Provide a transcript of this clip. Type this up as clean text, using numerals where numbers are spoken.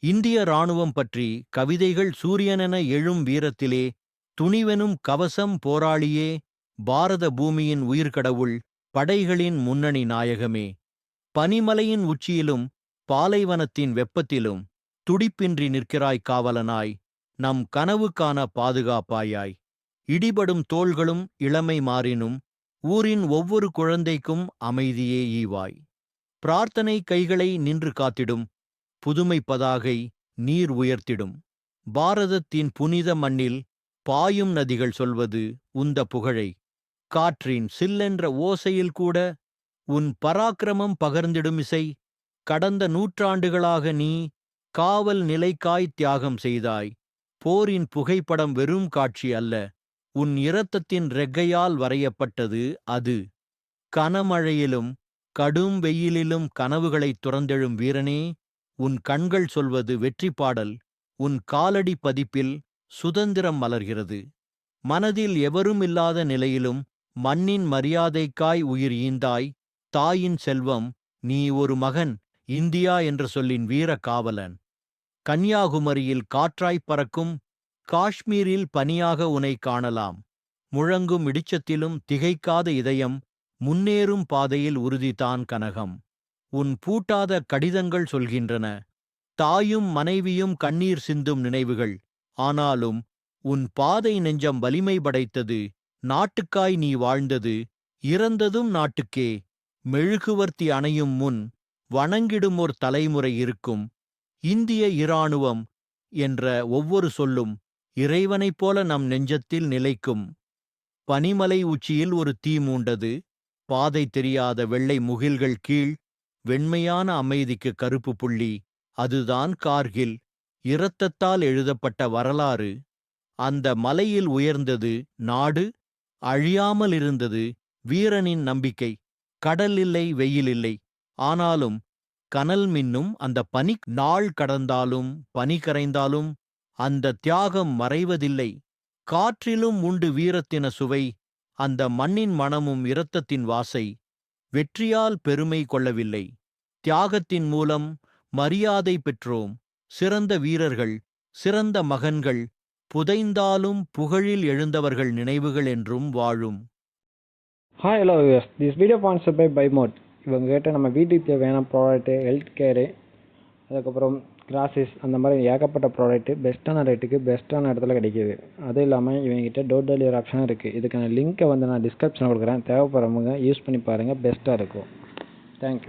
இந்திய இராணுவம் பற்றி கவிதைகள் சூரியனென எழும் வீரத்திலே, துணிவெனும் கவசம் போராளியே, பாரத பூமியின் உயிர்க்கடவுள், படைகளின் முன்னணி நாயகமே. பனிமலையின் உச்சியிலும் பாலைவனத்தின் வெப்பத்திலும் துடிப்பின்றி நிற்கிறாய் காவலனாய், நம் கனவுக்கான பாதுகாப்பாயாய். இடிபடும் தோள்களும் இளமை மாறினும் ஊரின் ஒவ்வொரு குழந்தைக்கும் அமைதியே ஈவாய். பிரார்த்தனை கைகளை நின்று காத்திடும் புதுமை பதாகை நீர் உயர்த்திடும். பாரதத்தின் புனித மண்ணில் பாயும் நதிகள் சொல்வது உந்த புகழை. காற்றின் சில்லென்ற ஓசையில் கூட உன் பராக்கிரமம் பகர்ந்திடும் இசை. கடந்த நூற்றாண்டுகளாக நீ காவல் நிலைக்காய் தியாகம் செய்தாய். போரின் புகைப்படம் வெறும் காட்சி அல்ல, உன் இரத்தத்தின் ரெக்கையால் வரையப்பட்டது அது. கனமழையிலும் கடும் வெயிலிலும் கனவுகளைத் துறந்தெழும் வீரனே, உன் கண்கள் சொல்வது வெற்றி பாடல். உன் காலடி பதிப்பில் சுதந்திரம் மலர்கிறது. மனதில் எவரும் இல்லாத நிலையிலும் மண்ணின் மரியாதைக்காய் உயிர் ஈந்தாய். தாயின் செல்வம் நீ, ஒரு மகன், இந்தியா என்ற சொல்லின் வீர காவலன். கன்னியாகுமரியில் காற்றாய்ப் பறக்கும், காஷ்மீரில் பனியாக உனை காணலாம். முழங்கும் இடிச்சத்திலும் திகைக்காத இதயம், முன்னேறும் பாதையில் உறுதிதான் கனகம். உன் பூட்டாத கடிதங்கள் சொல்கின்றன தாயும் மனைவியும் கண்ணீர் சிந்தும் நினைவுகள். ஆனாலும் உன் பாதை நெஞ்சம் வலிமை படைத்தது. நாட்டுக்காய் நீ வாழ்ந்தது, இறந்ததும் நாட்டுக்கே. மெழுகுவர்த்தி அணையும் முன் வணங்கிடும் ஒரு தலைமுறை இருக்கும். இந்திய இராணுவம் என்ற ஒவ்வொரு சொல்லும் இறைவனைப் போல நம் நெஞ்சத்தில் நிலைக்கும். பனிமலை உச்சியில் ஒரு தீ மூண்டது. பாதை தெரியாத வெள்ளை முகில்கள் கீழ் வெண்மையான அமைதிக்கு கருப்பு புள்ளி. அதுதான் கார்கில், இரத்தத்தால் எழுதப்பட்ட வரலாறு. அந்த மலையில் உயர்ந்தது நாடு, அழியாமல் இருந்தது வீரனின் நம்பிக்கை. கடல் இல்லை, வெயில் இல்லை, ஆனாலும் கனல் மின்னும் அந்த பனி. நாள் கடந்தாலும் பனி கரைந்தாலும் அந்த தியாகம் மறைவதில்லை. காற்றிலும் உண்டு வீரத்தின சுவை, அந்த மண்ணின் மணமும் இரத்தத்தின் வாசை. வெற்றியால் பெருமை கொள்ளவில்லை, தியாகத்தின் மூலம் மரியாதை பெற்றோம். சிறந்த வீரர்கள், சிறந்த மகன்கள், புதைந்தாலும் புகழில் எழுந்தவர்கள் நினைவுகள் என்றும் வாழும். Hi hello viewers, this video sponsored by பைமோட். இவங்க கிட்ட நம்ம வீட்டுக்கு தேவையான ப்ராடக்ட்டு, ஹெல்த் கேரு, அதுக்கப்புறம் கிராசஸ், அந்த மாதிரி ஏகப்பட்ட ப்ராடக்ட்டு பெஸ்ட்டான ரேட்டுக்கு பெஸ்ட்டான இடத்துல கிடைக்கிது. அதுவும் இல்லாமல் இவங்ககிட்ட டோர் டெலிவரி ஆப்ஷனும் இருக்குது. இதுக்கான லிங்க்கை வந்து நான் டிஸ்கிரிப்ஷனில் கொடுக்குறேன். தேவைப்படுறவங்க யூஸ் பண்ணி பாருங்கள், பெஸ்ட்டாக இருக்கும். தேங்க்யூ.